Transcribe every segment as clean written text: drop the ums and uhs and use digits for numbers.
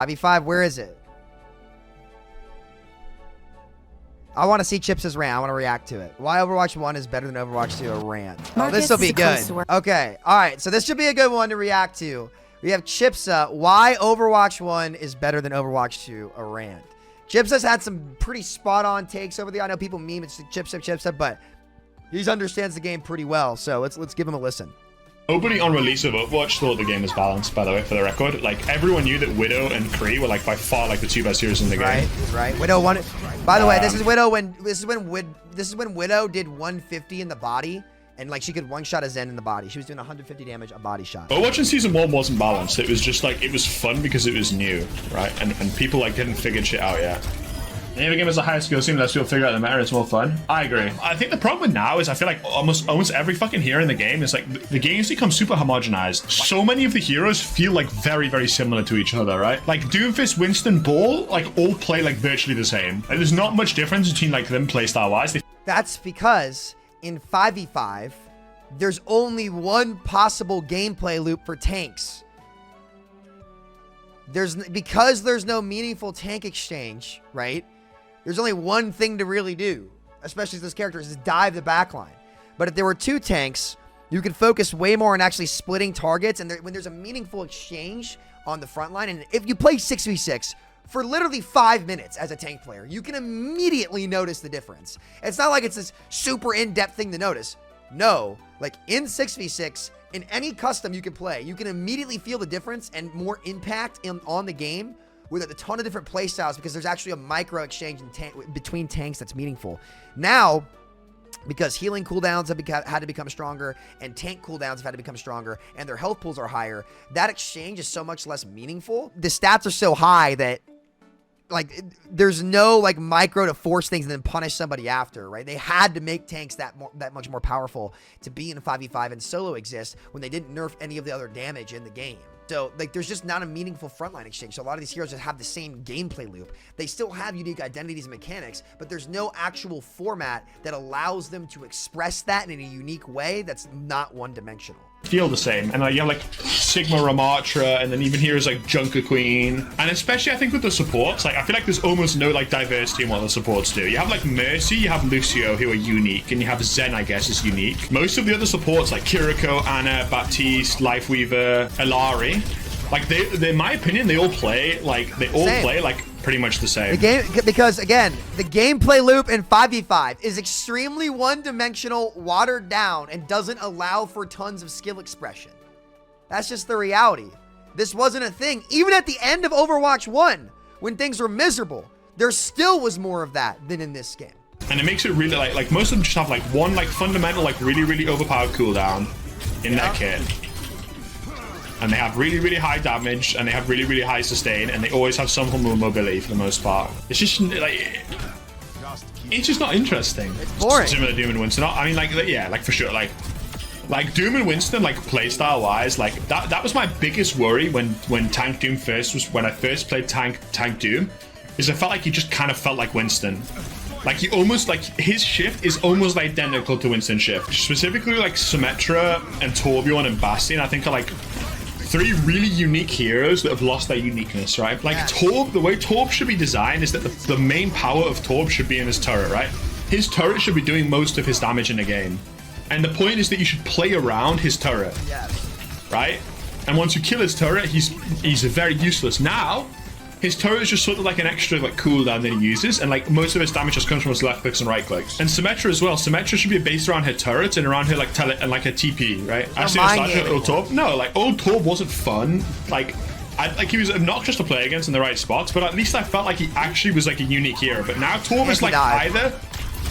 5v5, where is it? I want to see Chips' rant. I want to react to it. Why Overwatch 1 is better than Overwatch 2, a rant. Oh, this will be good. Okay, all right. So this should be a good one to react to. We have Chipsa. Why Overwatch 1 is better than Overwatch 2, a rant. Chipsa's had some pretty spot-on takes over the. I know people meme it's Chipsa, but he understands the game pretty well. So let's give him a listen. Nobody on release of Overwatch thought the game was balanced, by the way, for the record. Like, everyone knew that Widow and Kree were, like, by far, like, the two best heroes in the game. Right. Widow won it. By the way, this is Widow when Widow did 150 in the body, and, like, she could one-shot a Zen in the body. She was doing 150 damage a body shot. Overwatch in Season 1 wasn't balanced. It was just, like, it was fun because it was new, right? And people, like, didn't figure shit out yet. The other game is a higher skill team, lets people figure out the meta, it's more fun. I agree. I think the problem with now is I feel like almost every fucking hero in the game is like, the game's become super homogenized. So many of the heroes feel like very, very similar to each other, right? Like Doomfist, Winston, Ball, like all play like virtually the same. Like, there's not much difference between like them playstyle-wise. That's because in 5v5, there's only one possible gameplay loop for tanks. Because there's no meaningful tank exchange, right? There's only one thing to really do, especially as those characters, is dive the backline. But if there were two tanks, you could focus way more on actually splitting targets, and when there's a meaningful exchange on the front line, and if you play 6v6 for literally 5 minutes as a tank player, you can immediately notice the difference. It's not like it's this super in-depth thing to notice. No, like in 6v6, in any custom you can play, you can immediately feel the difference and more impact on the game with a ton of different play styles because there's actually a micro exchange between tanks that's meaningful. Now, because healing cooldowns have had to become stronger and tank cooldowns have had to become stronger and their health pools are higher, that exchange is so much less meaningful. The stats are so high that like there's no like micro to force things and then punish somebody after, right? They had to make tanks that much more powerful to be in 5v5 and solo exist when they didn't nerf any of the other damage in the game. So, like, there's just not a meaningful frontline exchange. So, a lot of these heroes just have the same gameplay loop. They still have unique identities and mechanics, but there's no actual format that allows them to express that in a unique way that's not one-dimensional. Feel the same, and you have like Sigma Ramatra, and then even heroes like Junker Queen, and especially I think with the supports, like I feel like there's almost no like diversity in what the supports do. You have like Mercy, you have Lucio who are unique, and you have Zen, I guess, is unique. Most of the other supports like Kiriko, Anna, Baptiste, Lifeweaver, Ilari, like they in my opinion, they all play like pretty much the same. Because again, the gameplay loop in 5v5 is extremely one-dimensional, watered down, and doesn't allow for tons of skill expression. That's just the reality. This wasn't a thing. Even at the end of Overwatch 1, when things were miserable, there still was more of that than in this game. And it makes it really like most of them just have like one like fundamental like really overpowered cooldown in their kit. And they have really high damage, and they have really high sustain, and they always have some form of mobility for the most part. It's just like it's just not interesting. It's boring. Similar to Doom and Winston. I mean, like yeah, like for sure, like Doom and Winston, like playstyle wise, like that was my biggest worry when Tank Doom when I first played Tank Doom, is I felt like he just kind of felt like Winston. Like he almost like his shift is almost identical to Winston's shift. Specifically, like Symmetra and Torborn and Bastion, I think are like three really unique heroes that have lost their uniqueness, right? Like Torb, the way Torb should be designed is that the main power of Torb should be in his turret, right? His turret should be doing most of his damage in the game. And the point is that you should play around his turret, right? And once you kill his turret, he's very useless. Now, his turret is just sort of like an extra like cooldown that he uses, and like most of his damage just comes from his left clicks and right clicks. And Symmetra as well. Symmetra should be based around her turrets and around her like and like a TP, right? I see old Torb. No, like old Torb wasn't fun. Like he was obnoxious to play against in the right spots, but at least I felt like he actually was like a unique hero. But now Torb is like either.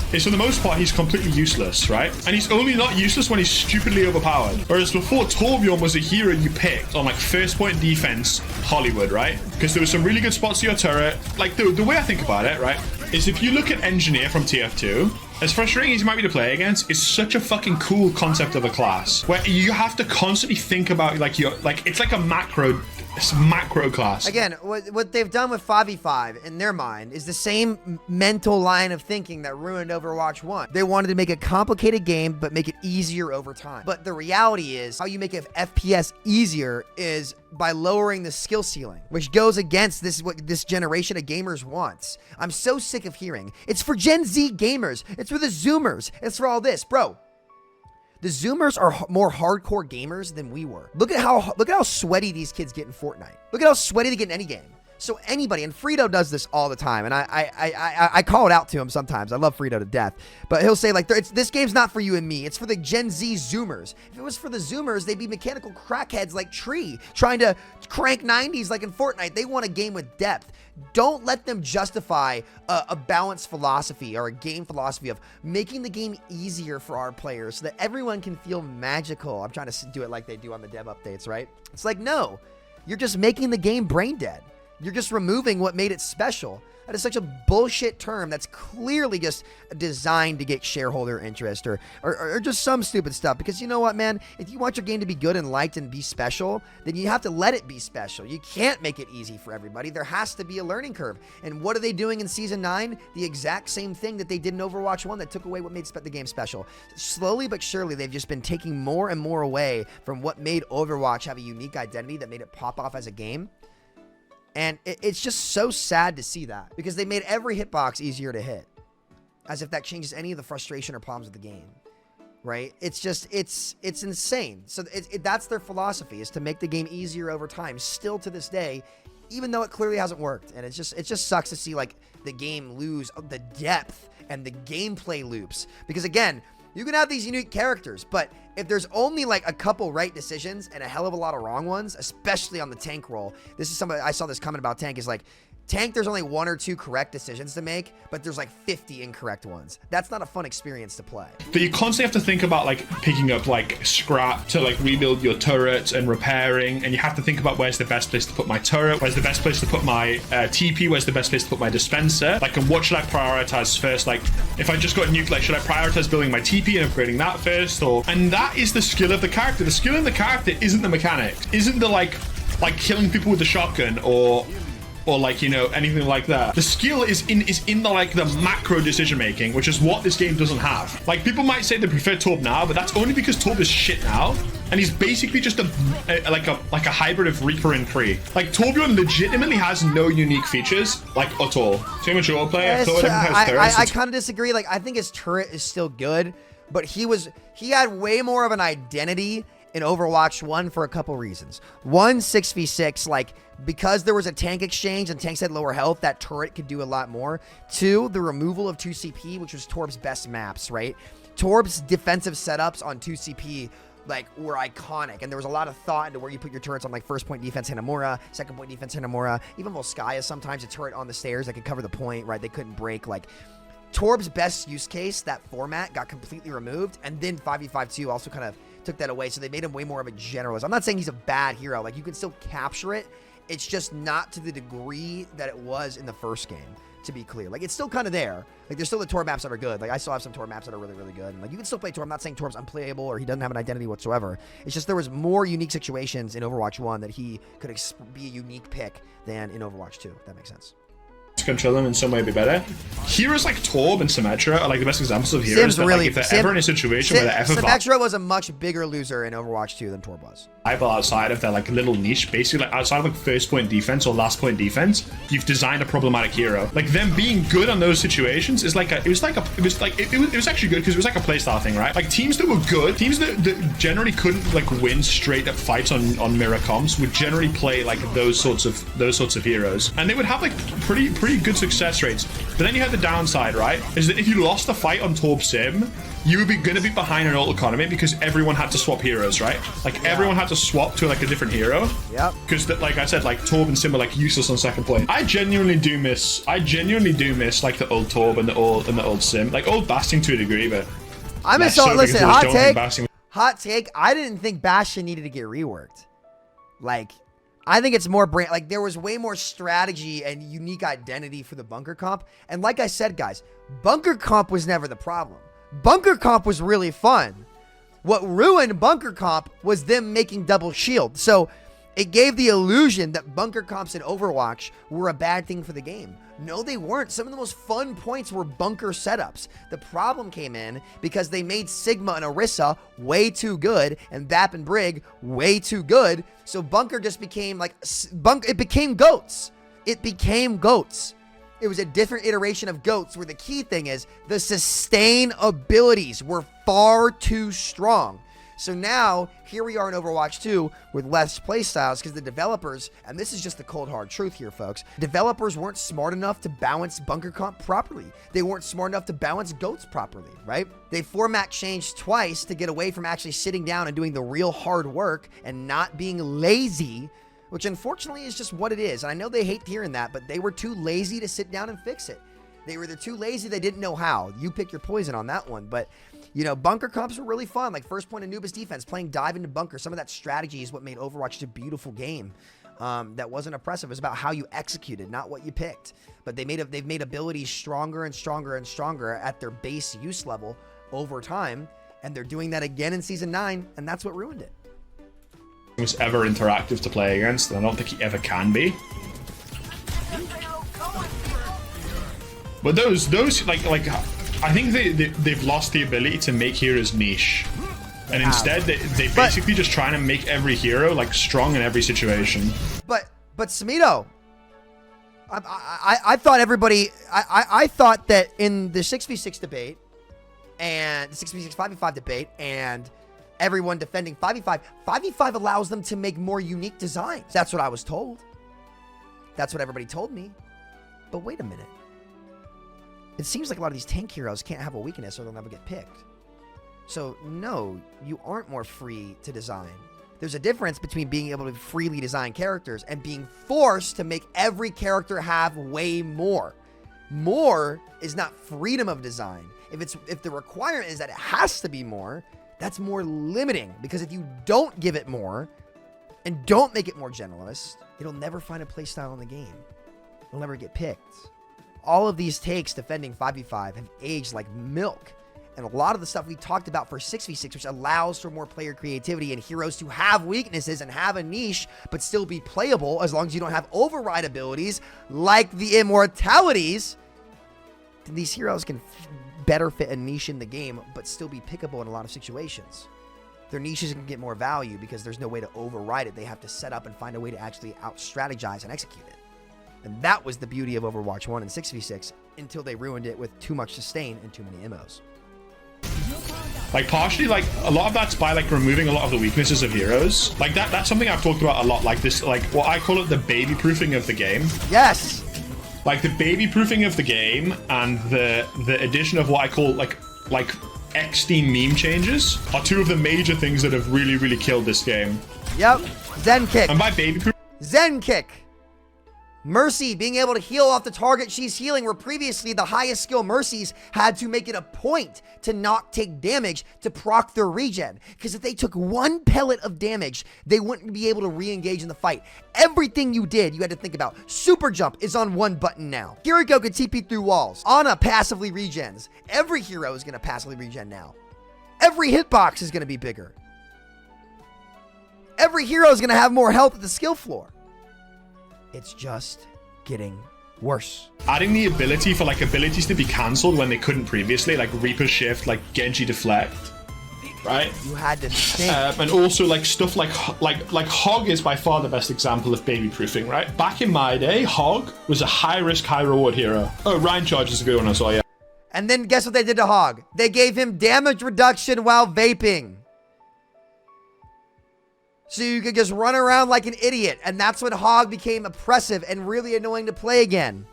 Okay, so for the most part, he's completely useless, right? And he's only not useless when he's stupidly overpowered. Whereas before, Torbjorn was a hero you picked on like first point defense Hollywood, right? Because there were some really good spots to your turret. Like the way I think about it, right, is if you look at Engineer from TF2, as frustrating as he might be to play against, it's such a fucking cool concept of a class where you have to constantly think about like it's like a macro It's macro class. Again, what they've done with 5v5 in their mind is the same mental line of thinking that ruined Overwatch 1. They wanted to make a complicated game, but make it easier over time. But the reality is, how you make an FPS easier is by lowering the skill ceiling, which goes against what this generation of gamers wants. I'm so sick of hearing, it's for Gen Z gamers, it's for the Zoomers, it's for all this. Bro, the Zoomers are more hardcore gamers than we were. Look at how sweaty these kids get in Fortnite. Look at how sweaty they get in any game. So anybody, and Frito does this all the time, and I call it out to him sometimes. I love Frito to death, but he'll say like, this game's not for you and me. It's for the Gen Z Zoomers. If it was for the Zoomers, they'd be mechanical crackheads like Tree, trying to crank 90s like in Fortnite. They want a game with depth. Don't let them justify a balanced philosophy or a game philosophy of making the game easier for our players so that everyone can feel magical. I'm trying to do it like they do on the dev updates, right? It's like, no, you're just making the game brain dead. You're just removing what made it special. That is such a bullshit term that's clearly just designed to get shareholder interest or just some stupid stuff. Because you know what, man? If you want your game to be good and liked and be special, then you have to let it be special. You can't make it easy for everybody. There has to be a learning curve. And what are they doing in Season 9? The exact same thing that they did in Overwatch 1 that took away what made the game special. Slowly but surely, they've just been taking more and more away from what made Overwatch have a unique identity that made it pop off as a game. And it's just so sad to see that, because they made every hitbox easier to hit, as if that changes any of the frustration or problems of the game, right? It's just, it's insane. So that's their philosophy, is to make the game easier over time, still to this day, even though it clearly hasn't worked. And it just sucks to see like the game lose the depth and the gameplay loops, because again, you can have these unique characters, but if there's only like a couple right decisions and a hell of a lot of wrong ones, especially on the tank role, this is something I saw this comment about tank, is like, tank, there's only 1 or 2 correct decisions to make, but there's like 50 incorrect ones. That's not a fun experience to play. But you constantly have to think about like picking up like scrap to like rebuild your turrets and repairing, and you have to think about where's the best place to put my turret, where's the best place to put my TP, where's the best place to put my dispenser, like, and what should I prioritize first? Like, if I just got a nuke, like, should I prioritize building my TP and upgrading that first? And that is the skill of the character. The skill of the character isn't the mechanics, isn't the like killing people with the shotgun or like, you know, anything like that. The skill is in the like the macro decision making, which is what this game doesn't have. Like, people might say they prefer Torb now, but that's only because Torb is shit now, and he's basically just a hybrid of Reaper and Kree. Like, Torbjorn legitimately has no unique features, like, at all. Too much role play. I kind of disagree. Like, I think his turret is still good, but he had way more of an identity in Overwatch 1 for a couple reasons. One, 6v6, like, because there was a tank exchange and tanks had lower health, that turret could do a lot more. 2, the removal of 2CP, which was Torb's best maps, right? Torb's defensive setups on 2CP, like, were iconic, and there was a lot of thought into where you put your turrets on, like, first point defense Hanamura, second point defense Hanamura, even Volskaya sometimes a turret on the stairs that could cover the point, right? They couldn't break, like, Torb's best use case, that format, got completely removed, and then 5v5-2 also kind of took that away, so they made him way more of a generalist. I'm not saying he's a bad hero. Like, you can still capture it. It's just not to the degree that it was in the first game, to be clear. Like, it's still kind of there. Like, there's still the Torb maps that are good. Like, I still have some Torb maps that are really, really good. And, like, you can still play Torb. I'm not saying Torb's unplayable or he doesn't have an identity whatsoever. It's just there was more unique situations in Overwatch 1 that he could be a unique pick than in Overwatch 2, if that makes sense. Control them in some way be better. Heroes like Torb and Symmetra are like the best examples of heroes Sim's that, really, like, if they're ever in a situation where they're ever Symmetra was a much bigger loser in Overwatch 2 than Torb was. Outside of their like little niche, basically, like, outside of like first point defense or last point defense, you've designed a problematic hero. Like, them being good on those situations is like it was actually good because it was like a playstyle thing, right? Like, teams that were good, teams that generally couldn't like win straight up fights on mirror comps would generally play like those sorts of heroes, and they would have like pretty good success rates. But then you had the downside, right? Is that if you lost a fight on Torb Sim, you would be gonna be behind an ult economy because everyone had to swap heroes, right? Like, everyone had to swap to like a different hero. Yep. Because, like I said, like Torb and Sim are like useless on second point. I genuinely do miss like the old Torb and the old Sim, like old Bastion to a degree, but I miss all. Listen, hot take. I didn't think Bastion needed to get reworked. Like, I think it's more brand. Like, there was way more strategy and unique identity for the bunker comp. And like I said, guys, bunker comp was never the problem. Bunker comp was really fun. What ruined bunker comp was them making double shield. So It gave the illusion that bunker comps in Overwatch were a bad thing for the game. No, they weren't. Some of the most fun points were bunker setups. The problem came in because they made Sigma and Orisa way too good and Vap and Brig way too good. So bunker just became like, it became goats. It became goats. It was a different iteration of goats where the key thing is the sustain abilities were far too strong. So now, here we are in Overwatch 2 with less playstyles because the developers, and this is just the cold hard truth here, folks, developers weren't smart enough to balance bunker comp properly. They weren't smart enough to balance goats properly, right? They format changed twice to get away from actually sitting down and doing the real hard work and not being lazy, which unfortunately is just what it is. And I know they hate hearing that, but they were too lazy to sit down and fix it. They were either too lazy, they didn't know how. You pick your poison on that one, but you know, bunker comps were really fun. Like first point Anubis defense, playing dive into bunker. Some of that strategy is what made Overwatch a beautiful game. That wasn't oppressive. It was about how you executed, not what you picked. But they've made abilities stronger and stronger and stronger at their base use level over time. And they're doing that again in Season 9, and that's what ruined it. He was ever interactive to play against, and I don't think he ever can be. But those like I think they've lost the ability to make heroes niche, and instead they basically just trying to make every hero like strong in every situation. But Samito, I thought everybody I thought that in the 6v6 debate and the 6v6 5v5 debate and everyone defending 5v5, 5v5 allows them to make more unique designs. That's what I was told. That's what everybody told me. But wait a minute. It seems like a lot of these tank heroes can't have a weakness or they'll never get picked. So no, you aren't more free to design. There's a difference between being able to freely design characters and being forced to make every character have way more. More is not freedom of design. If the requirement is that it has to be more, that's more limiting, because if you don't give it more and don't make it more generalist, it'll never find a playstyle in the game. It'll never get picked. All of these takes defending 5v5 have aged like milk. And a lot of the stuff we talked about for 6v6, which allows for more player creativity and heroes to have weaknesses and have a niche, but still be playable as long as you don't have override abilities like the immortalities, then these heroes can better fit a niche in the game, but still be pickable in a lot of situations. Their niches can get more value because there's no way to override it. They have to set up and find a way to actually out-strategize and execute it. And that was the beauty of Overwatch 1 and 6v6 until they ruined it with too much sustain and too many immos. Like partially, like a lot of that's by like removing a lot of the weaknesses of heroes. Like that's something I've talked about a lot. Like this, like what I call it the baby proofing of the game. Yes. Like the baby proofing of the game and the addition of what I call like XD meme changes are two of the major things that have really killed this game. Yep. Zen kick. And by baby proof, Zen kick. Mercy being able to heal off the target she's healing, where previously the highest skill Mercies had to make it a point to not take damage to proc their regen. Because if they took one pellet of damage, they wouldn't be able to re-engage in the fight. Everything you did, you had to think about. Super jump is on one button now. Kiriko could TP through walls. Ana passively regens. Every hero is going to passively regen now. Every hitbox is going to be bigger. Every hero is going to have more health at the skill floor. It's just getting worse. Adding the ability for like abilities to be cancelled when they couldn't previously, like Reaper Shift, like Genji Deflect, right? You had to think. And also like stuff like Hog is by far the best example of baby proofing, right? Back in my day, Hog was a high risk, high reward hero. Oh, Ryan Charge is a good one I saw, yeah. And then guess what they did to Hog? They gave him damage reduction while vaping. So you could just run around like an idiot. And that's when Hog became oppressive and really annoying to play again.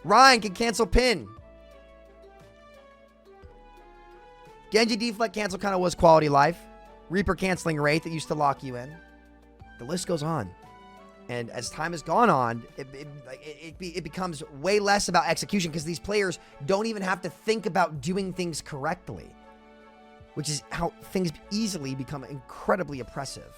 Ryan can cancel pin. Genji deflect cancel kind of was quality life. Reaper canceling rate that used to lock you in. The list goes on. And as time has gone on, it becomes way less about execution because these players don't even have to think about doing things correctly. Which is how things easily become incredibly oppressive.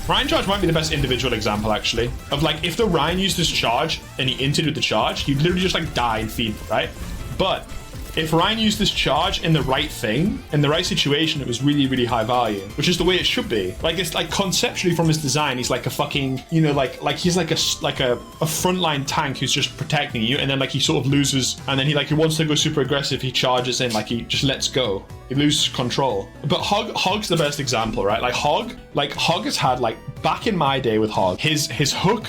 Ryan Charge might be the best individual example, actually, of like if the Ryan used his charge and he inted with the charge, he'd literally just like die and feed, right? But if Ryan used this charge in the right thing, in the right situation, it was really, really high value, which is the way it should be. Like, it's like conceptually from his design, he's like a fucking, you know, like he's like a frontline tank who's just protecting you, and then like he sort of loses, and then he wants to go super aggressive, he charges in, like he just lets go. He loses control. But Hog's the best example, right? Hog has had, like, back in my day with Hog, his hook,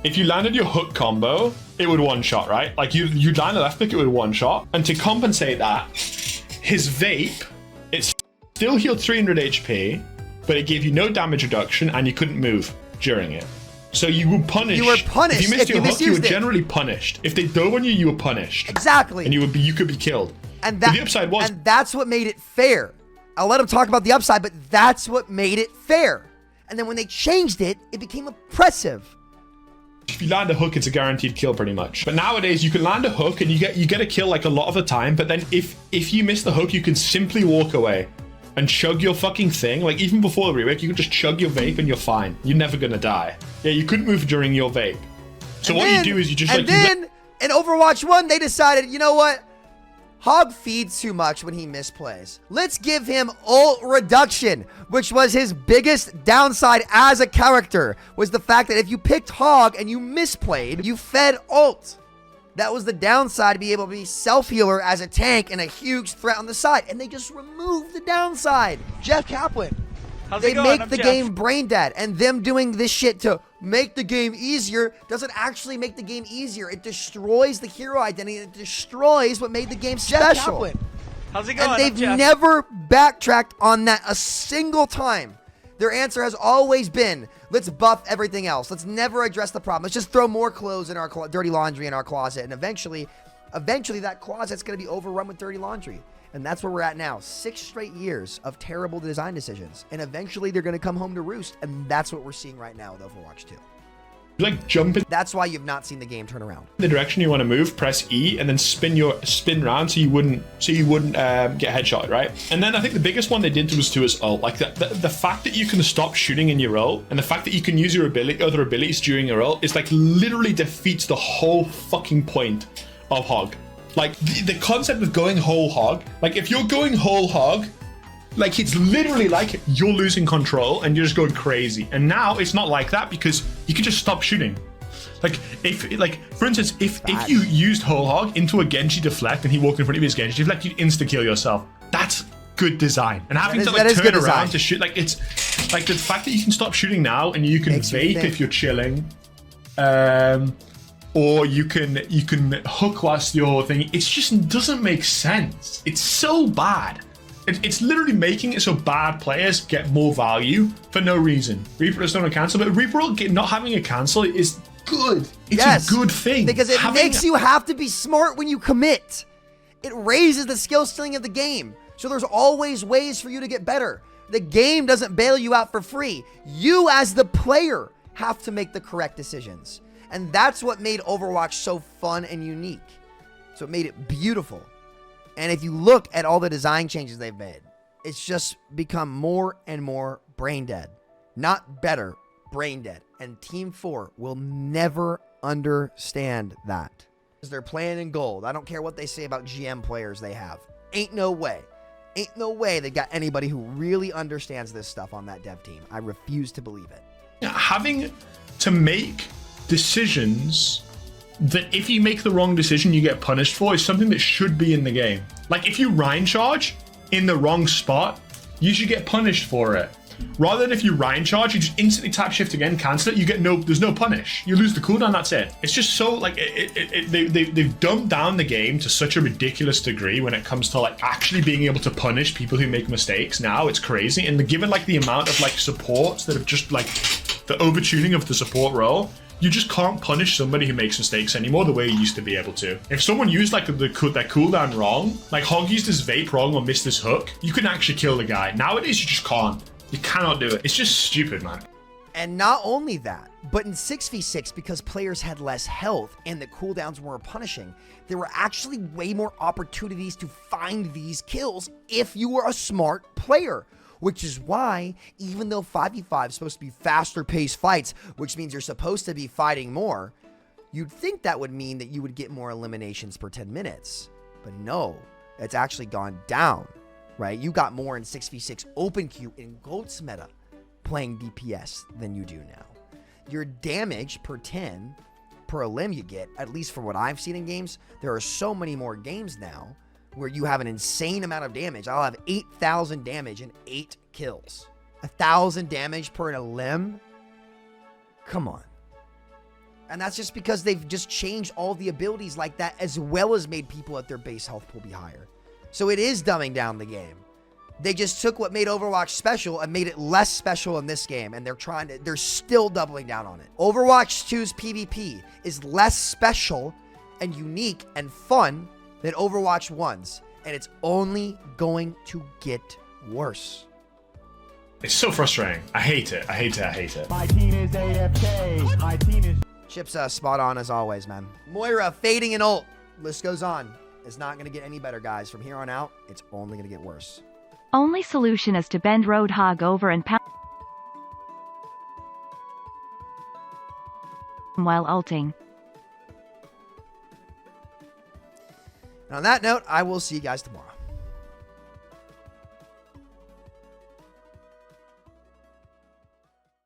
if you landed your hook combo, it would one-shot, right? Like, you land a left click, it would one-shot. And to compensate that, his vape, it still healed 300 HP, but it gave you no damage reduction, and you couldn't move during it. So you were punished. You were punished. If you missed your hook, you were it. generally punished. If they dove on you, you were punished. Exactly. And you could be killed. And the upside was... And that's what made it fair. I'll let him talk about the upside, but that's what made it fair. And then when they changed it, it became oppressive. If you land a hook, it's a guaranteed kill pretty much. But nowadays, you can land a hook and you get a kill like a lot of the time. But then if you miss the hook, you can simply walk away and chug your fucking thing. Like, even before the rework, you can just chug your vape and you're fine. You're never gonna die. Yeah, you couldn't move during your vape. So what you do is you just in Overwatch 1, they decided, you know what? Hog feeds too much when he misplays. Let's give him ult reduction, which was his biggest downside as a character, was the fact that if you picked Hog and you misplayed, you fed ult. That was the downside, to be able to be self-healer as a tank and a huge threat on the side. And they just removed the downside. Jeff Kaplan. They make the game brain dead, and them doing this shit to make the game easier doesn't actually make the game easier. It destroys the hero identity. It destroys what made the game special. How's it going? And they've never backtracked on that a single time. Their answer has always been, let's buff everything else. Let's never address the problem. Let's just throw more clothes in our dirty laundry in our closet, and eventually that closet's going to be overrun with dirty laundry. And that's where we're at now. 6 straight years of terrible design decisions. And eventually they're going to come home to roost. And that's what we're seeing right now with Overwatch 2. Like, jump in. That's why you've not seen the game turn around. The direction you want to move, press E, and then spin round so you wouldn't get headshot, right? And then I think the biggest one they did was to his ult. Like, the fact that you can stop shooting in your ult, and the fact that you can use your other abilities during your ult, is like literally defeats the whole fucking point of Hog. Like, the concept of going whole hog, like, if you're going whole hog, like, it's literally like you're losing control and you're just going crazy. And now it's not like that because you can just stop shooting. Like, for instance, if you used whole hog into a Genji deflect and he walked in front of his Genji deflect, you'd insta-kill yourself. That's good design. And having to, like, turn around to shoot, like, it's, like, the fact that you can stop shooting now and you can vape if you're chilling, or you can hook whilst your thing. It just doesn't make sense. It's so bad. It's literally making it so bad players get more value for no reason. Reaper is not a cancel, but Reaper not having a cancel is good. It's a good thing. Because it makes you have to be smart when you commit. It raises the skill ceiling of the game. So there's always ways for you to get better. The game doesn't bail you out for free. You as the player have to make the correct decisions. And that's what made Overwatch so fun and unique. So it made it beautiful. And if you look at all the design changes they've made, it's just become more and more brain dead. Not better, brain dead. And Team 4 will never understand that. Because they're playing in gold. I don't care what they say about GM players they have. Ain't no way. Ain't no way they got anybody who really understands this stuff on that dev team. I refuse to believe it. Having to make decisions that if you make the wrong decision you get punished for is something that should be in the game. Like, if you Rhine charge in the wrong spot, you should get punished for it. Rather than if you Rhine charge, you just instantly tap shift again, cancel it, you get there's no punish. You lose the cooldown, that's it. It's just so, like, they've dumbed down the game to such a ridiculous degree when it comes to, like, actually being able to punish people who make mistakes. Now it's crazy. And given, like, the amount of, like, supports that have just, like, the overtuning of the support role, you just can't punish somebody who makes mistakes anymore the way you used to be able to. If someone used, like, their cooldown wrong, like Hog used his vape wrong or missed his hook, you can actually kill the guy. Nowadays, you just can't. You cannot do it. It's just stupid, man. And not only that, but in 6v6, because players had less health and the cooldowns were punishing, there were actually way more opportunities to find these kills if you were a smart player. Which is why, even though 5v5 is supposed to be faster paced fights, which means you're supposed to be fighting more, you'd think that would mean that you would get more eliminations per 10 minutes. But no, it's actually gone down, right? You got more in 6v6 open queue in GOATS meta playing DPS than you do now. Your damage per 10 per limb you get, at least from what I've seen in games, there are so many more games now where you have an insane amount of damage. I'll have 8,000 damage and 8 kills. 1,000 damage per limb? Come on. And that's just because they've just changed all the abilities like that, as well as made people at their base health pool be higher. So it is dumbing down the game. They just took what made Overwatch special and made it less special in this game, and they're still doubling down on it. Overwatch 2's PvP is less special and unique and fun than Overwatch 1's, and it's only going to get worse. It's so frustrating. I hate it. I hate it. I hate it. My team is AFK. My team is... Chips spot on as always, man. Moira fading an ult. List goes on. It's not going to get any better, guys. From here on out, it's only going to get worse. Only solution is to bend Roadhog over and pound while ulting. And on that note, I will see you guys tomorrow.